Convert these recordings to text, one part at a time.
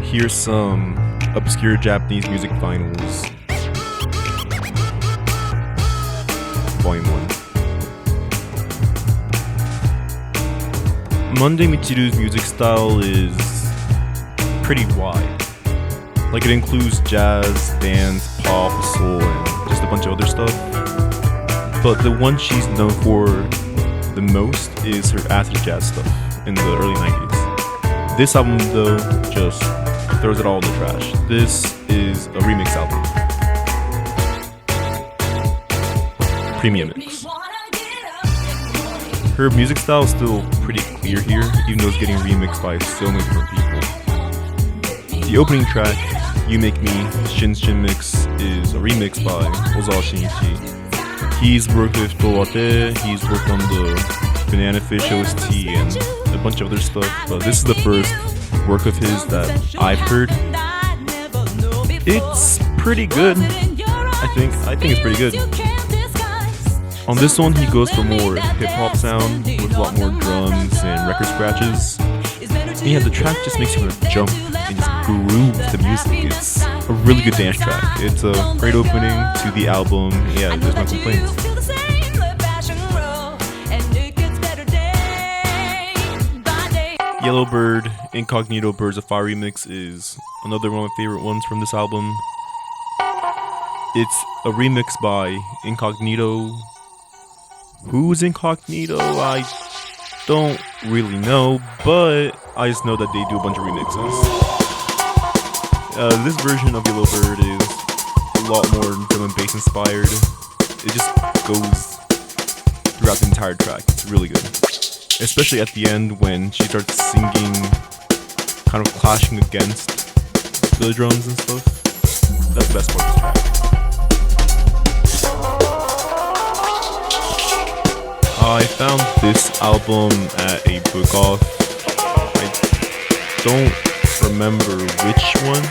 Here's some obscure Japanese music finals. Volume 1. Monday Michiru's music style is pretty wide. Like, it includes jazz, dance, pop, soul, and just a bunch of other stuff. But the one she's known for the most is her acid jazz stuff in the early 90s. This album, though, just throws it all in the trash. This is a remix album. PREMIUMIX. Her music style is still pretty clear here, even though it's getting remixed by so many different people. The opening track, You Make Me, Shin Shin Mix, is a remix by Ozawa Shinichi. He's worked with Toasu, he's worked on the Banana Fish OST and a bunch of other stuff, but this is the first work of his that I've heard. It's pretty good. I think it's pretty good. On this one, he goes for more hip-hop sound with a lot more drums and record scratches. And yeah, the track just makes you want to jump and just groove the music. It's a really good dance track. It's a great opening to the album. Yeah, there's no complaints. Yellowbird, Incognito Birds of Fire remix is another one of my favorite ones from this album. It's a remix by Incognito. Who's Incognito? I don't really know, but I just know that they do a bunch of remixes. This version of Yellowbird is a lot more drum and bass inspired. It just goes throughout the entire track. It's really good. Especially at the end when she starts singing, kind of clashing against the drums and stuff. That's the best part of the track. I found this album at a book off. I don't remember which one,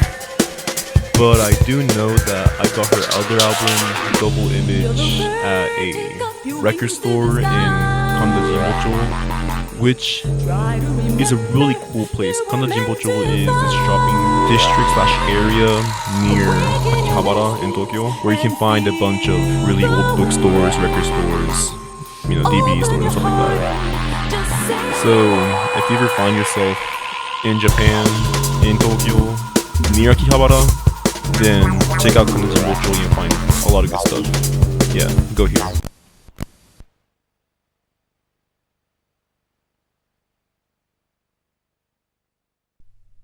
but I do know that I got her other album, Double Image, at a record store in Kanda Jinbocho, which is a really cool place. Kanda Jinbocho is this shopping district / area near Akihabara in Tokyo, where you can find a bunch of really old bookstores, record stores, DVD stores and stuff like that. So if you ever find yourself in Japan, in Tokyo, near Akihabara, then check out Kanda Jinbocho and you'll find a lot of good stuff. Yeah, go here.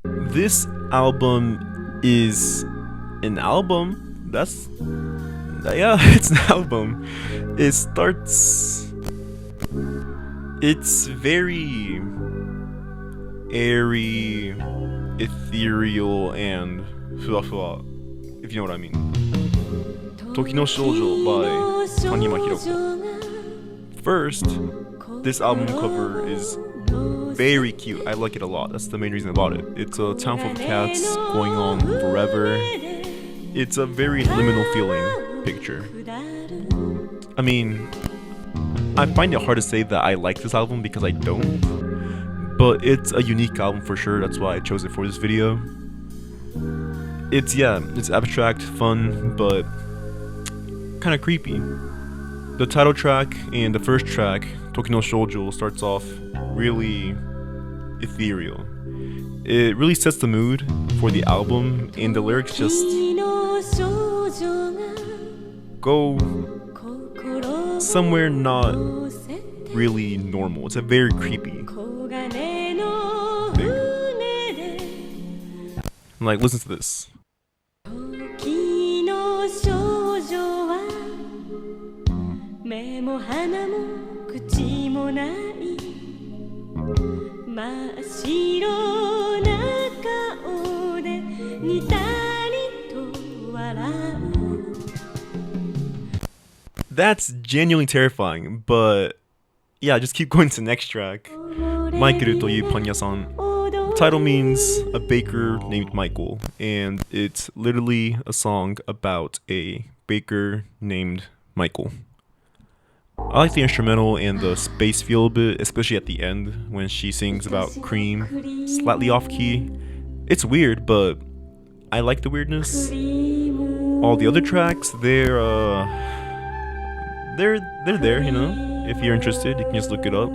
This album is an album. It's an album. It's very airy, ethereal, and fuwa, if you know what I mean. Tokino Shj by Michiru. First, this album cover is very cute. I like it a lot. That's the main reason I bought it. It's a town full of cats going on forever. It's a very liminal feeling picture. I mean, I find it hard to say that I like this album because I don't, but it's a unique album for sure. That's why I chose it for this video. It's abstract, fun, but kind of creepy. The title track and the first track, Tokino Shj, starts off really ethereal. It really sets the mood for the album, and the lyrics just go somewhere not really normal. It's a very creepy thing. Like, listen to this. That's genuinely terrifying, but yeah, just keep going to the next track. Michiru to you Panya-san. The title means a baker named Michael, and it's literally a song about a baker named Michael. I like the instrumental and the space feel a bit, especially at the end when she sings about cream, slightly off key. It's weird, but I like the weirdness. All the other tracks, they're there, you know. If you're interested, you can just look it up.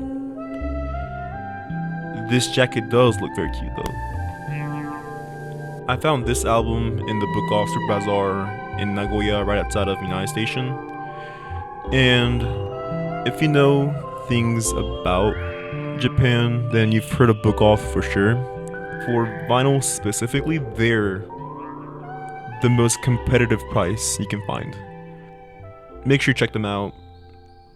This jacket does look very cute though. I found this album in the Book Off Super Bazaar in Nagoya, right outside of United Station. And if you know things about Japan, then you've heard of Book Off for sure. For vinyl specifically, they're the most competitive price you can find. Make sure you check them out.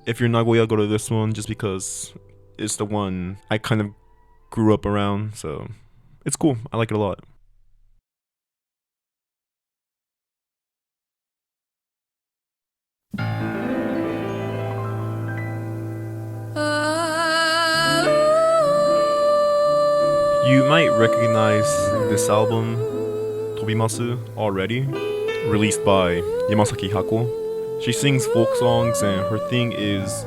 If you're in Nagoya, go to this one just because it's the one I kind of grew up around, so it's cool. I like it a lot. You might recognize this album, Tobimasu, already, released by山崎Haco. She sings folk songs and her thing is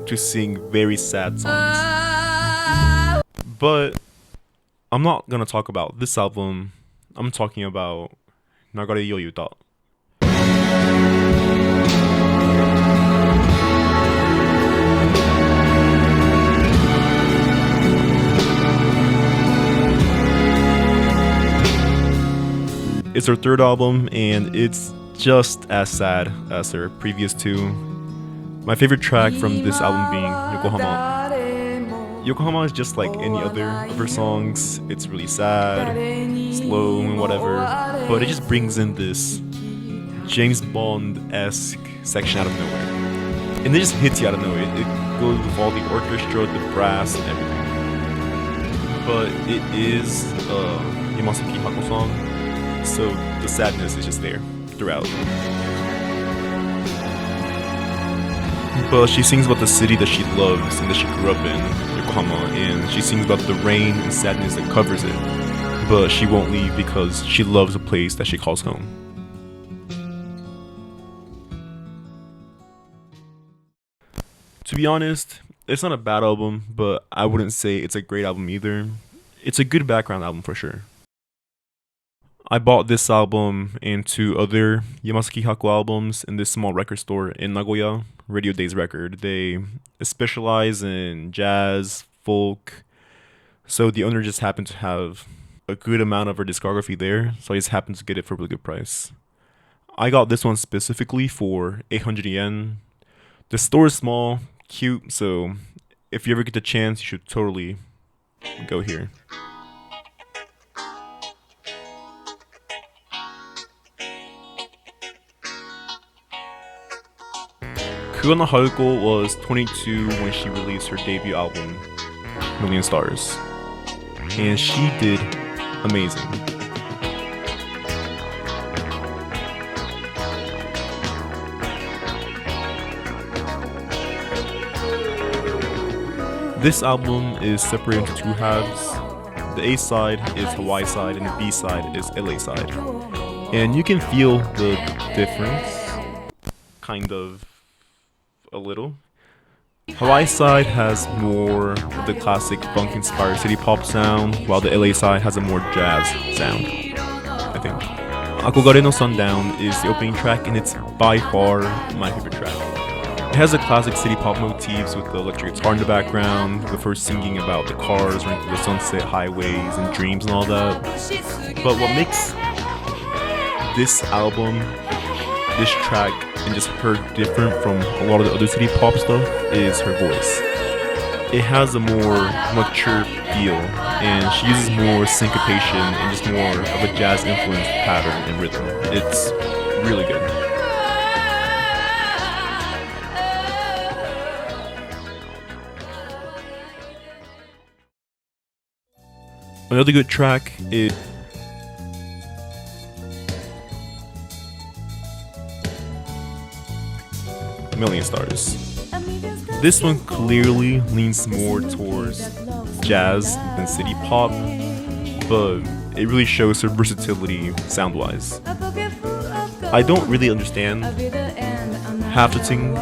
to sing very sad songs. But I'm not gonna talk about this album, I'm talking about Nagare Yoi Uta. It's her third album, and it's just as sad as her previous two. My favorite track from this album being Yokohama. Yokohama is just like any other of her songs. It's really sad, slow, and whatever, but it just brings in this James Bond-esque section out of nowhere. And it just hits you out of nowhere. It goes with all the orchestra, the brass, and everything. But it is a Yamasaki Hako song, so the sadness is just there throughout. But she sings about the city that she loves and that she grew up in, Yokohama, and she sings about the rain and sadness that covers it. But she won't leave because she loves a place that she calls home. To be honest, it's not a bad album, but I wouldn't say it's a great album either. It's a good background album for sure. I bought this album and two other Yamasaki Hako albums in this small record store in Nagoya, Radio Days Record. They specialize in jazz, folk, so the owner just happened to have a good amount of her discography there, so I just happened to get it for a really good price. I got this one specifically for 800 yen. The store is small, cute, so if you ever get the chance, you should totally go here.桑名晴子was 22 when she released her debut album, Million Stars, and she did amazing. This album is separated into two halves. The A side is Hawaii side and the B side is LA side. And you can feel the difference, kind of, a little. Hawaii side has more of the classic funk-inspired city pop sound, while the LA side has a more jazz sound, I think. Akogare no Sundown is the opening track, and it's by far my favorite track. It has the classic city pop motifs with the electric guitar in the background, with her singing about the cars running through the sunset, highways, and dreams and all that. But what makes this album, this track, and just her different from a lot of the other city pop stuff is her voice. It has a more mature feel, and she uses more syncopation and just more of a jazz influenced pattern and rhythm. It's really good. Another good track is Million Stars. This one clearly leans more towards jazz than city pop, but it really shows her versatility sound-wise. I don't really understand half the thing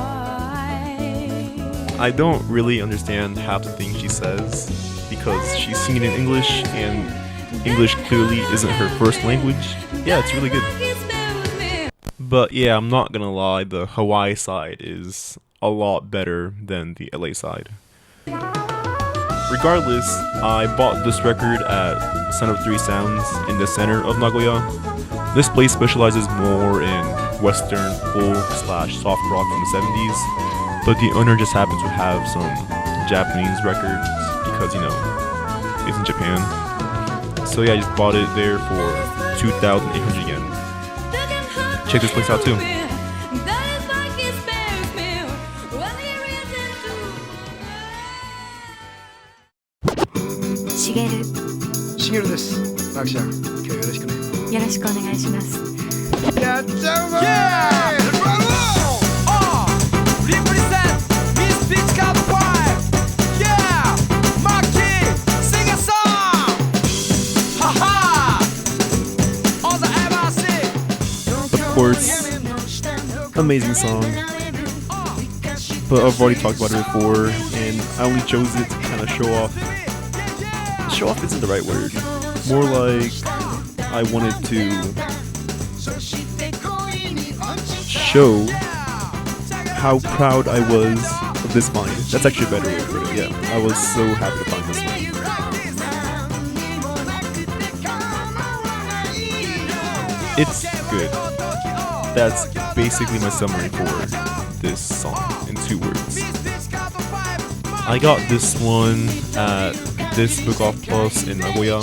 I don't really understand half the things she says because she's singing in English and English clearly isn't her first language. Yeah, it's really good. But yeah, I'm not gonna lie, the Hawaii side is a lot better than the LA side. Regardless, I bought this record at Son of Three Sounds in the center of Nagoya. This place specializes more in Western folk/soft rock from the 70s, but the owner just happens to have some Japanese records because, you know, it's in Japan. So yeah, I just bought it there for 2,800 yen. Check this place out too. Shigeru です。マキちゃん、今日よろしくね。よろしくお願いします。やっちゃうぞー。Represent Miss Pizzicato Five. Yeah, Maki, sing a song. Haha. All the MRC. Of course, amazing song. But I've already talked about it before, and I only chose it to kind of show off. Show off isn't the right word. More like I wanted to show how proud I was of this find. That's actually a better word for it. Yeah, I was so happy to find this one. It's good. That's basically my summary for this song in 2 words. I got this one at this Book Off Plus in Nagoya.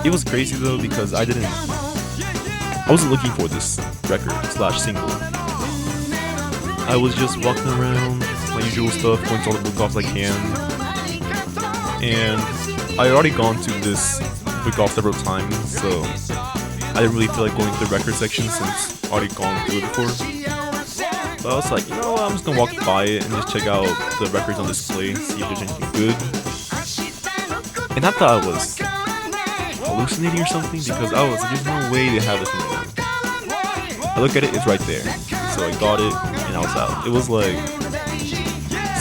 It was crazy though because I wasn't looking for this record/single. I was just walking around, my usual stuff, going to all the book offs I can. And I had already gone to this book off several times, so I didn't really feel like going to the record section since I'd already gone through it before. So I was like, you know what, I'm just gonna walk by it and just check out the records on display, see if there's anything good. And I thought I was hallucinating or something because I was like, there's no way they have this in there. I look at it, it's right there. So I got it and I was out. It was like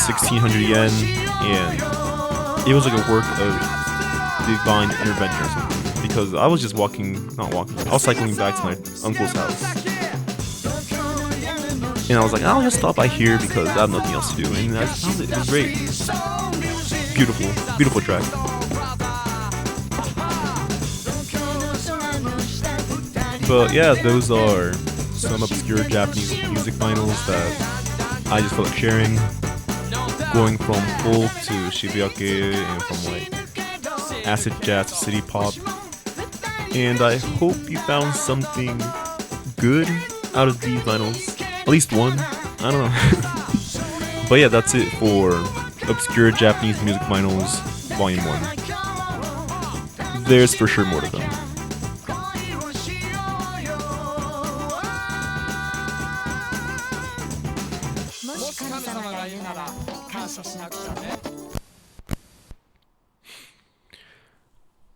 1,600 yen and it was like a work of divine intervention or something. Because I was just I was cycling back to my uncle's house. And I was like, I'll just stop by here because I have nothing else to do. And I found it. It was great. Beautiful. Beautiful track. But yeah, those are some obscure Japanese music vinyls that I just felt like sharing. Going from folk to Shibuya and from like acid jazz to city pop. And I hope you found something good out of these vinyls. At least one. I don't know. But yeah, that's it for Obscure Japanese Music Vinyls Volume 1. There's for sure more to come.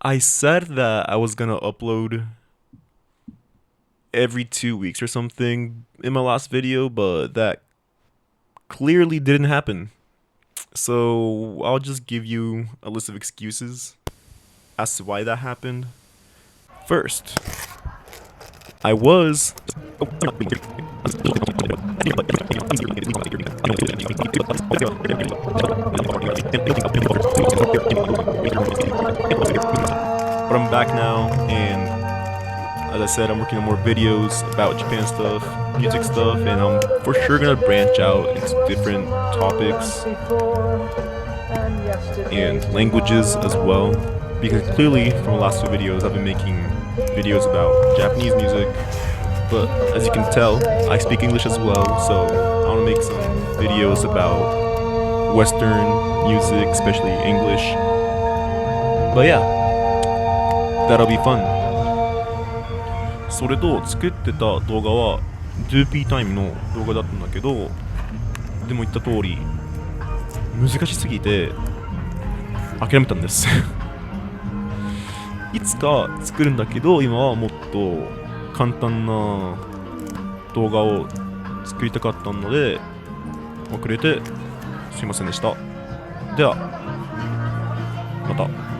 I said that I was gonna upload every 2 weeks or something in my last video, but that clearly didn't happen. So I'll just give you a list of excuses as to why that happened. First, I was but I'm back now, and as I said, I'm working on more videos about Japan stuff, music stuff, and I'm for sure gonna branch out into different topics and languages as well, because clearly from the last 2 videos I've been making videos about Japanese music, but as you can tell, I speak English as well, so I want to make some videos about Western music, especially English. But yeah, that'll be fun. それと作ってた動画は 2P タイムの動画だったんだけど、でも言った通り難しすぎて諦めたんですいつか作るんだけど、今はもっと簡単な動画を作りたかったので遅れてすいませんでした。ではまた。